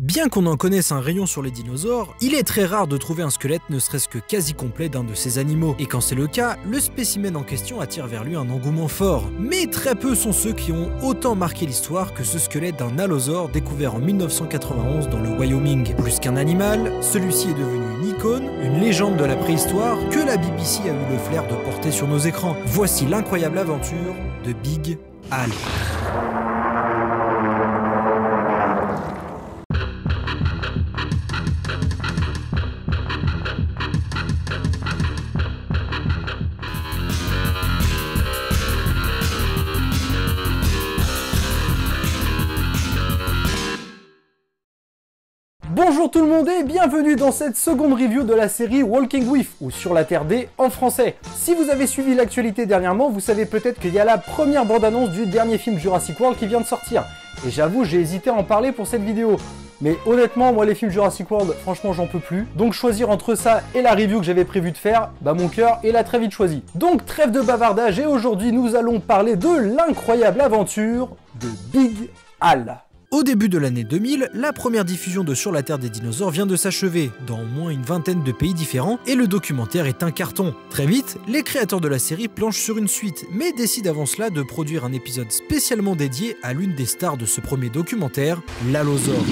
Bien qu'on en connaisse un rayon sur les dinosaures, il est très rare de trouver un squelette ne serait-ce que quasi complet d'un de ces animaux. Et quand c'est le cas, le spécimen en question attire vers lui un engouement fort. Mais très peu sont ceux qui ont autant marqué l'histoire que ce squelette d'un allosaure découvert en 1991 dans le Wyoming. Plus qu'un animal, celui-ci est devenu une icône, une légende de la préhistoire que la BBC a eu le flair de porter sur nos écrans. Voici l'incroyable aventure de Big Al. Bonjour tout le monde et bienvenue dans cette seconde review de la série Walking With, ou Sur la Terre des en français. Si vous avez suivi l'actualité dernièrement, vous savez peut-être qu'il y a la première bande-annonce du dernier film Jurassic World qui vient de sortir. Et j'avoue, j'ai hésité à en parler pour cette vidéo. Mais honnêtement, moi les films Jurassic World, franchement j'en peux plus. Donc choisir entre ça et la review que j'avais prévu de faire, mon cœur il a très vite choisi. Donc trêve de bavardage et aujourd'hui nous allons parler de l'incroyable aventure de Big Al. Au début de l'année 2000, la première diffusion de Sur la Terre des dinosaures vient de s'achever, dans au moins une vingtaine de pays différents, et le documentaire est un carton. Très vite, les créateurs de la série planchent sur une suite, mais décident avant cela de produire un épisode spécialement dédié à l'une des stars de ce premier documentaire, l'allosaure.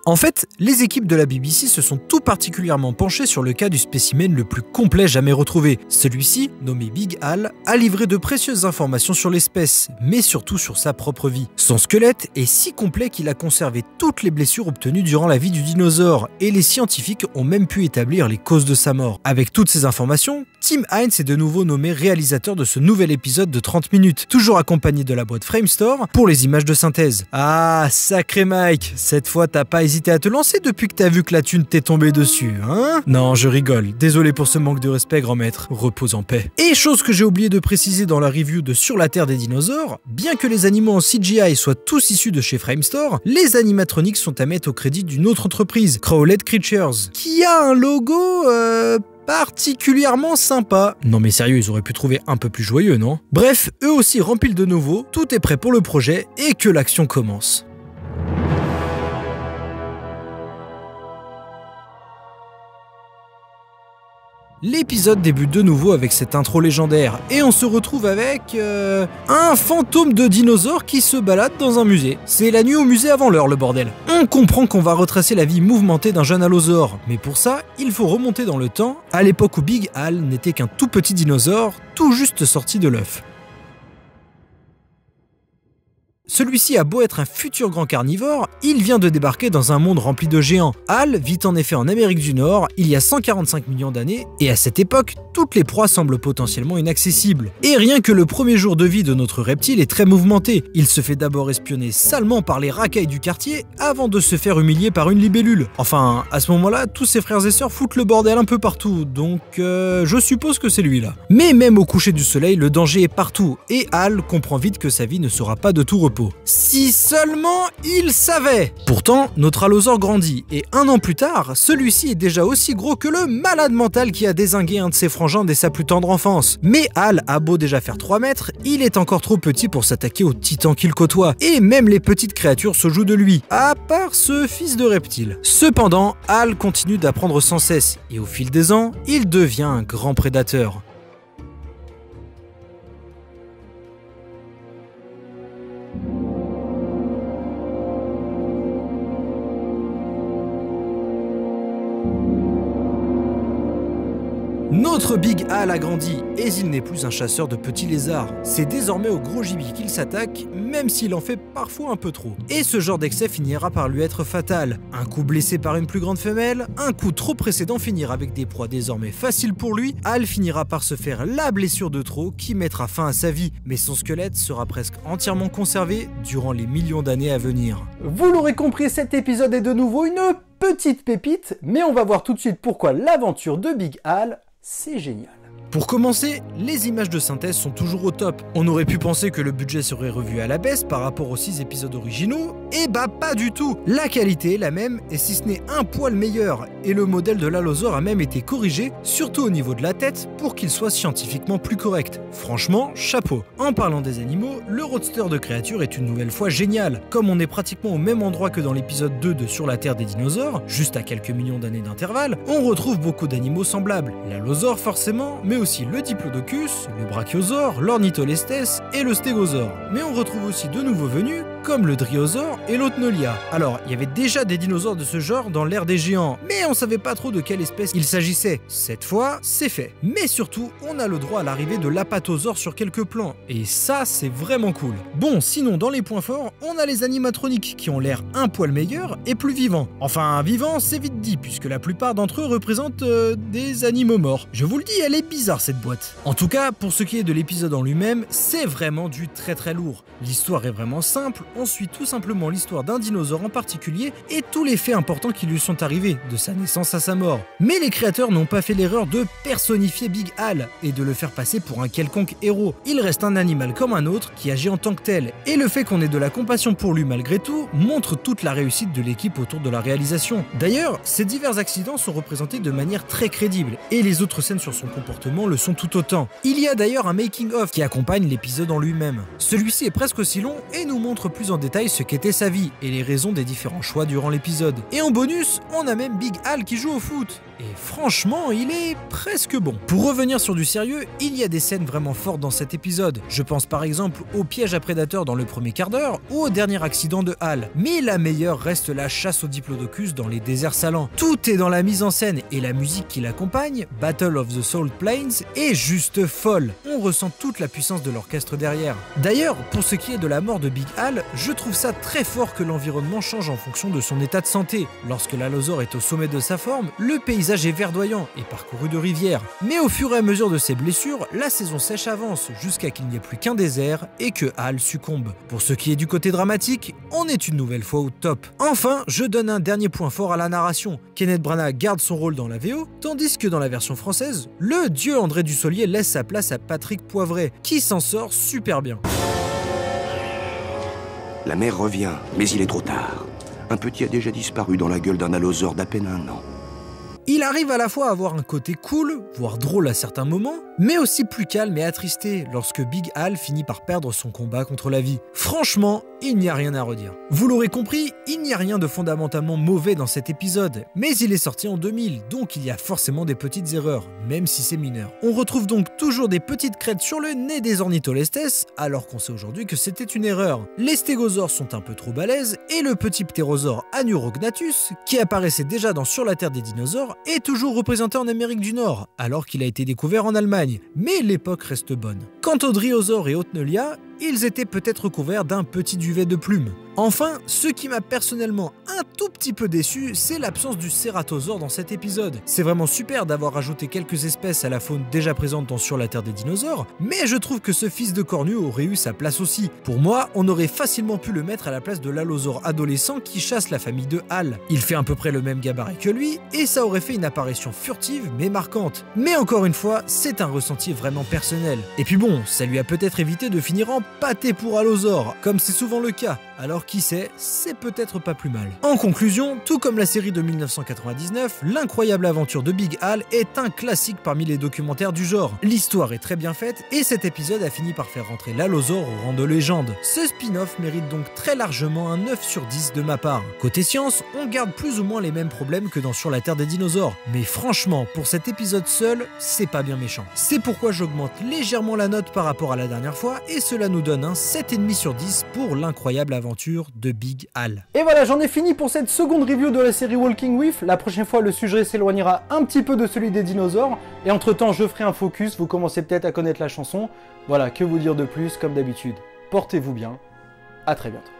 En fait, les équipes de la BBC se sont tout particulièrement penchées sur le cas du spécimen le plus complet jamais retrouvé. Celui-ci, nommé Big Al, a livré de précieuses informations sur l'espèce, mais surtout sur sa propre vie. Son squelette est si complet qu'il a conservé toutes les blessures obtenues durant la vie du dinosaure, et les scientifiques ont même pu établir les causes de sa mort. Avec toutes ces informations, Tim Hines est de nouveau nommé réalisateur de ce nouvel épisode de 30 minutes, toujours accompagné de la boîte Framestore pour les images de synthèse. Ah, sacré Mike, cette fois t'as pas hésité à te lancer depuis que t'as vu que la thune t'est tombée dessus, hein? Non, je rigole, désolé pour ce manque de respect, grand maître, repose en paix. Et chose que j'ai oublié de préciser dans la review de Sur la Terre des dinosaures, bien que les animaux en CGI soient tous issus de chez Framestore, les animatronics sont à mettre au crédit d'une autre entreprise, Crowled Creatures, qui a un logo particulièrement sympa. Non mais sérieux, ils auraient pu trouver un peu plus joyeux, non? Bref, eux aussi rempilent de nouveau, tout est prêt pour le projet et que l'action commence. L'épisode débute de nouveau avec cette intro légendaire et on se retrouve avec un fantôme de dinosaure qui se balade dans un musée. C'est la nuit au musée avant l'heure, le bordel. On comprend qu'on va retracer la vie mouvementée d'un jeune allosaure, mais pour ça, il faut remonter dans le temps, à l'époque où Big Al n'était qu'un tout petit dinosaure, tout juste sorti de l'œuf. Celui-ci a beau être un futur grand carnivore, il vient de débarquer dans un monde rempli de géants. Al vit en effet en Amérique du Nord, il y a 145 millions d'années, et à cette époque, toutes les proies semblent potentiellement inaccessibles. Et rien que le premier jour de vie de notre reptile est très mouvementé. Il se fait d'abord espionner salement par les racailles du quartier, avant de se faire humilier par une libellule. Enfin, à ce moment-là, tous ses frères et sœurs foutent le bordel un peu partout, donc je suppose que c'est lui là. Mais même au coucher du soleil, le danger est partout, et Al comprend vite que sa vie ne sera pas de tout repos. Si seulement il savait! Pourtant, notre allosaure grandit, et un an plus tard, celui-ci est déjà aussi gros que le malade mental qui a dézingué un de ses frangins dès sa plus tendre enfance. Mais Al a beau déjà faire 3 mètres, il est encore trop petit pour s'attaquer aux titans qu'il côtoie, et même les petites créatures se jouent de lui, à part ce fils de reptile. Cependant, Al continue d'apprendre sans cesse, et au fil des ans, il devient un grand prédateur. Notre Big Al a grandi, et il n'est plus un chasseur de petits lézards. C'est désormais au gros gibier qu'il s'attaque, même s'il en fait parfois un peu trop. Et ce genre d'excès finira par lui être fatal. Un coup blessé par une plus grande femelle, un coup trop précédent finira avec des proies désormais faciles pour lui, Al finira par se faire la blessure de trop qui mettra fin à sa vie, mais son squelette sera presque entièrement conservé durant les millions d'années à venir. Vous l'aurez compris, cet épisode est de nouveau une petite pépite, mais on va voir tout de suite pourquoi l'aventure de Big Al, c'est génial. Pour commencer, les images de synthèse sont toujours au top. On aurait pu penser que le budget serait revu à la baisse par rapport aux 6 épisodes originaux, et bah pas du tout. La qualité est la même, et si ce n'est un poil meilleur, et le modèle de l'Allosaur a même été corrigé, surtout au niveau de la tête, pour qu'il soit scientifiquement plus correct. Franchement, chapeau. En parlant des animaux, le roadster de créature est une nouvelle fois génial. Comme on est pratiquement au même endroit que dans l'épisode 2 de Sur la Terre des dinosaures, juste à quelques millions d'années d'intervalle, on retrouve beaucoup d'animaux semblables. L'Allosaure forcément, mais aussi le Diplodocus, le Brachiosaure, l'Ornitholestes et le Stégosaure. Mais on retrouve aussi de nouveaux venus, comme le Dryosaure et l'Otnolia. Alors, il y avait déjà des dinosaures de ce genre dans l'ère des géants, mais on savait pas trop de quelle espèce il s'agissait. Cette fois, c'est fait. Mais surtout, on a le droit à l'arrivée de l'Apatosaure sur quelques plans, et ça, c'est vraiment cool. Bon, sinon, dans les points forts, on a les animatroniques qui ont l'air un poil meilleurs et plus vivants. Enfin, vivants, c'est vite dit, puisque la plupart d'entre eux représentent des animaux morts. Je vous le dis, elle est bizarre cette boîte. En tout cas, pour ce qui est de l'épisode en lui-même, c'est vraiment du très lourd. L'histoire est vraiment simple, on suit tout simplement l'histoire d'un dinosaure en particulier et tous les faits importants qui lui sont arrivés, de sa naissance à sa mort. Mais les créateurs n'ont pas fait l'erreur de personnifier Big Al et de le faire passer pour un quelconque héros. Il reste un animal comme un autre qui agit en tant que tel, et le fait qu'on ait de la compassion pour lui malgré tout montre toute la réussite de l'équipe autour de la réalisation. D'ailleurs, ces divers accidents sont représentés de manière très crédible, et les autres scènes sur son comportement le sont tout autant. Il y a d'ailleurs un making-of qui accompagne l'épisode en lui-même. Celui-ci est presque aussi long et nous montre plus en détail ce qu'était sa vie et les raisons des différents choix durant l'épisode. Et en bonus, on a même Big Al qui joue au foot. Et franchement, il est presque bon. Pour revenir sur du sérieux, il y a des scènes vraiment fortes dans cet épisode. Je pense par exemple au piège à prédateurs dans le premier quart d'heure ou au dernier accident de Hal. Mais la meilleure reste la chasse au Diplodocus dans les déserts salants. Tout est dans la mise en scène et la musique qui l'accompagne, Battle of the Salt Plains, est juste folle. On ressent toute la puissance de l'orchestre derrière. D'ailleurs, pour ce qui est de la mort de Big Al, je trouve ça très fort que l'environnement change en fonction de son état de santé. Lorsque l'Allosaure est au sommet de sa forme, le paysage est verdoyant et parcouru de rivières. Mais au fur et à mesure de ses blessures, la saison sèche avance jusqu'à qu'il n'y ait plus qu'un désert et que Hal succombe. Pour ce qui est du côté dramatique, on est une nouvelle fois au top. Enfin, je donne un dernier point fort à la narration. Kenneth Branagh garde son rôle dans la VO, tandis que dans la version française, le dieu André Dussolier laisse sa place à Patrick Poivret, qui s'en sort super bien. La mère revient, mais il est trop tard. Un petit a déjà disparu dans la gueule d'un allosaure d'à peine 1 an. Il arrive à la fois à avoir un côté cool, voire drôle à certains moments, mais aussi plus calme et attristé lorsque Big Al finit par perdre son combat contre la vie. Franchement, il n'y a rien à redire. Vous l'aurez compris, il n'y a rien de fondamentalement mauvais dans cet épisode, mais il est sorti en 2000, donc il y a forcément des petites erreurs, même si c'est mineur. On retrouve donc toujours des petites crêtes sur le nez des Ornitholestes, alors qu'on sait aujourd'hui que c'était une erreur. Les stégosaures sont un peu trop balèzes, et le petit ptérosaure Anurognathus, qui apparaissait déjà dans Sur la Terre des dinosaures, est toujours représenté en Amérique du Nord, alors qu'il a été découvert en Allemagne. Mais l'époque reste bonne. Quant aux Dryosaures et Otnolia, ils étaient peut-être recouverts d'un petit duvet de plumes. Enfin, ce qui m'a personnellement un tout petit peu déçu, c'est l'absence du Ceratosaure dans cet épisode. C'est vraiment super d'avoir ajouté quelques espèces à la faune déjà présente dans Sur la Terre des dinosaures, mais je trouve que ce fils de cornu aurait eu sa place aussi. Pour moi, on aurait facilement pu le mettre à la place de l'Allosaure adolescent qui chasse la famille de Hal. Il fait à peu près le même gabarit que lui, et ça aurait fait une apparition furtive mais marquante. Mais encore une fois, c'est un ressenti vraiment personnel. Et puis bon, ça lui a peut-être évité de finir en pâté pour Allosaure, comme c'est souvent le cas. Alors qui sait, c'est peut-être pas plus mal. En conclusion, tout comme la série de 1999, l'incroyable aventure de Big Al est un classique parmi les documentaires du genre. L'histoire est très bien faite et cet épisode a fini par faire rentrer l'Allosaure au rang de légende. Ce spin-off mérite donc très largement un 9 sur 10 de ma part. Côté science, on garde plus ou moins les mêmes problèmes que dans Sur la Terre des dinosaures. Mais franchement, pour cet épisode seul, c'est pas bien méchant. C'est pourquoi j'augmente légèrement la note par rapport à la dernière fois et cela nous donne un 7,5 sur 10 pour l'incroyable aventure de Big Al. Et voilà, j'en ai fini pour cette seconde review de la série Walking With. La prochaine fois, le sujet s'éloignera un petit peu de celui des dinosaures. Et entre temps, je ferai un focus, vous commencez peut-être à connaître la chanson. Voilà, que vous dire de plus, comme d'habitude. Portez-vous bien, à très bientôt.